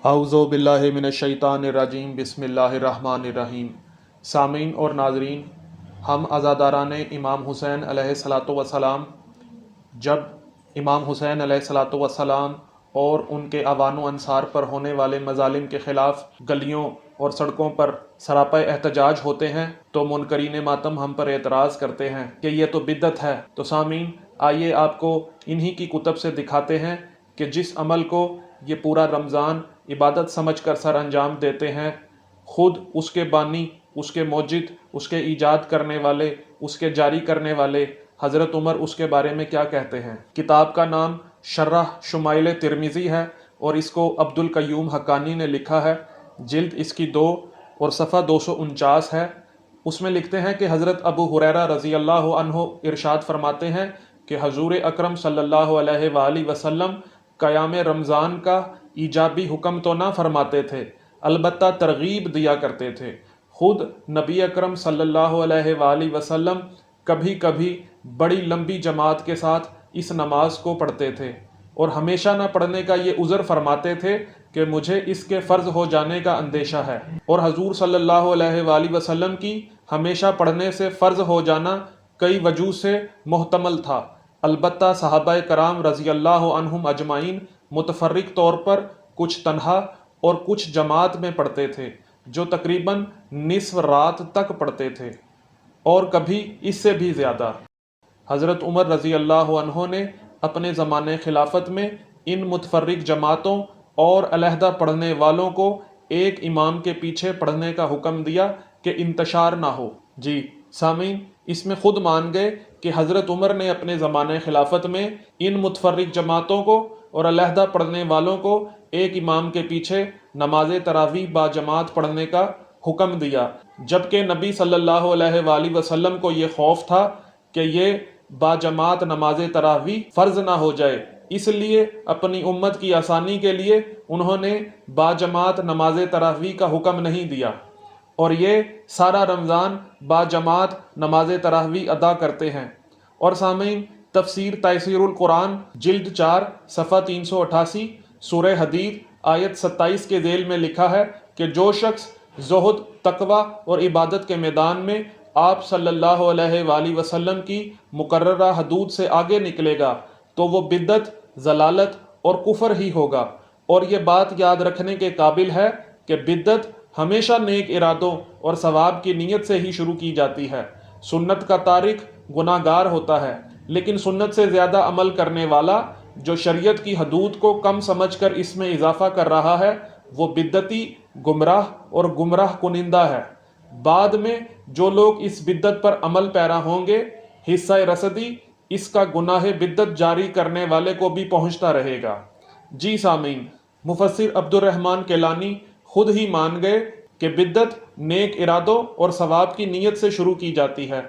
اعوذ باللہ من الشیطان الرجیم بسم اللہ الرحمن الرحیم۔ سامعین اور ناظرین، ہم عزاداران امام حسین علیہ الصلاۃ والسلام جب امام حسین علیہ الصلاۃ والسلام اور ان کے اعوان و انصار پر ہونے والے مظالم کے خلاف گلیوں اور سڑکوں پر سراپا احتجاج ہوتے ہیں تو منکرین ماتم ہم پر اعتراض کرتے ہیں کہ یہ تو بدعت ہے۔ تو سامعین، آئیے آپ کو انہی کی کتب سے دکھاتے ہیں کہ جس عمل کو یہ پورا رمضان عبادت سمجھ کر سر انجام دیتے ہیں، خود اس کے بانی، اس کے موجد، اس کے ایجاد کرنے والے، اس کے جاری کرنے والے حضرت عمر اس کے بارے میں کیا کہتے ہیں۔ کتاب کا نام شرح شمائل ترمذی ہے اور اس کو عبد القیوم حقانی نے لکھا ہے۔ جلد اس کی 2 اور صفحہ 249 ہے۔ اس میں لکھتے ہیں کہ حضرت ابو ہریرہ رضی اللہ عنہ ارشاد فرماتے ہیں کہ حضور اکرم صلی اللہ علیہ وآلہ وسلم قیام رمضان کا ایجابی حکم تو نہ فرماتے تھے، البتہ ترغیب دیا کرتے تھے۔ خود نبی اکرم صلی اللہ علیہ وآلہ وسلم کبھی کبھی بڑی لمبی جماعت کے ساتھ اس نماز کو پڑھتے تھے اور ہمیشہ نہ پڑھنے کا یہ عذر فرماتے تھے کہ مجھے اس کے فرض ہو جانے کا اندیشہ ہے، اور حضور صلی اللہ علیہ وآلہ وسلم کی ہمیشہ پڑھنے سے فرض ہو جانا کئی وجوہ سے محتمل تھا۔ البتہ صحابہ کرام رضی اللہ عنہم اجمعین متفرق طور پر کچھ تنہا اور کچھ جماعت میں پڑھتے تھے، جو تقریباً نصف رات تک پڑھتے تھے اور کبھی اس سے بھی زیادہ۔ حضرت عمر رضی اللہ عنہ نے اپنے زمانے خلافت میں ان متفرق جماعتوں اور علیحدہ پڑھنے والوں کو ایک امام کے پیچھے پڑھنے کا حکم دیا کہ انتشار نہ ہو۔ جی سامعین، اس میں خود مان گئے کہ حضرت عمر نے اپنے زمانے خلافت میں ان متفرق جماعتوں کو اور علیحدہ پڑھنے والوں کو ایک امام کے پیچھے نماز تراویح با جماعت پڑھنے کا حکم دیا، جبکہ نبی صلی اللہ علیہ وآلہ وسلم کو یہ خوف تھا کہ یہ با جماعت نماز تراویح فرض نہ ہو جائے، اس لیے اپنی امت کی آسانی کے لیے انہوں نے با جماعت نماز تراویح کا حکم نہیں دیا، اور یہ سارا رمضان با جماعت نماز تراویح ادا کرتے ہیں۔ اور سامعین، تفسیر تیسیر القرآن جلد 4 صفحہ 388 سورہ حدید آیت 27 کے ذیل میں لکھا ہے کہ جو شخص زہد، تقوی اور عبادت کے میدان میں آپ صلی اللہ علیہ وآلہ وسلم کی مقررہ حدود سے آگے نکلے گا تو وہ بدعت، ضلالت اور کفر ہی ہوگا۔ اور یہ بات یاد رکھنے کے قابل ہے کہ بدعت ہمیشہ نیک ارادوں اور ثواب کی نیت سے ہی شروع کی جاتی ہے۔ سنت کا تارک گناہ گار ہوتا ہے، لیکن سنت سے زیادہ عمل کرنے والا جو شریعت کی حدود کو کم سمجھ کر اس میں اضافہ کر رہا ہے، وہ بدعتی، گمراہ اور گمراہ کنندہ ہے۔ بعد میں جو لوگ اس بدعت پر عمل پیرا ہوں گے، حصہ رسدی اس کا گناہ بدعت جاری کرنے والے کو بھی پہنچتا رہے گا۔ جی سامعین، مفسر عبد الرحمن کیلانی خود ہی مان گئے کہ بدعت نیک ارادوں اور ثواب کی نیت سے شروع کی جاتی ہے،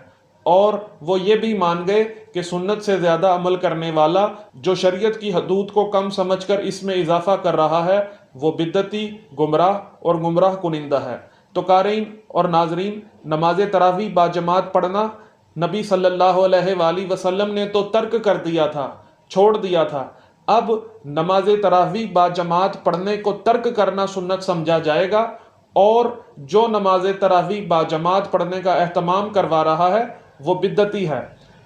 اور وہ یہ بھی مان گئے کہ سنت سے زیادہ عمل کرنے والا جو شریعت کی حدود کو کم سمجھ کر اس میں اضافہ کر رہا ہے، وہ بدعتی، گمراہ اور گمراہ کنندہ ہے۔ تو قارئین اور ناظرین، نماز تراویح با جماعت پڑھنا نبی صلی اللہ علیہ وآلہ وسلم نے تو ترک کر دیا تھا، چھوڑ دیا تھا۔ اب نماز تراویح با جماعت پڑھنے کو ترک کرنا سنت سمجھا جائے گا، اور جو نماز تراویح با جماعت پڑھنے کا اہتمام کروا رہا ہے وہ بدعتی ہے۔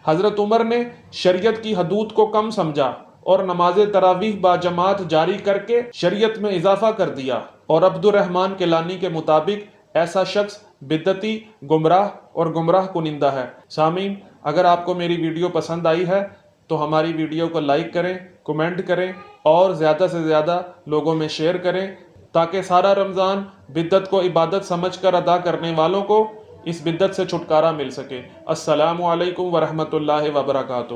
حضرت عمر نے شریعت کی حدود کو کم سمجھا اور نماز تراویح با جماعت جاری کر کے شریعت میں اضافہ کر دیا، اور عبد الرحمن کیلانی کے مطابق ایسا شخص بدعتی، گمراہ اور گمراہ کنندہ ہے۔ سامعین، اگر آپ کو میری ویڈیو پسند آئی ہے تو ہماری ویڈیو کو لائک کریں، کمنٹ کریں اور زیادہ سے زیادہ لوگوں میں شیئر کریں، تاکہ سارا رمضان بدعت کو عبادت سمجھ کر ادا کرنے والوں کو اس بدعت سے چھٹکارا مل سکے۔ السلام علیکم ورحمۃ اللہ وبرکاتہ۔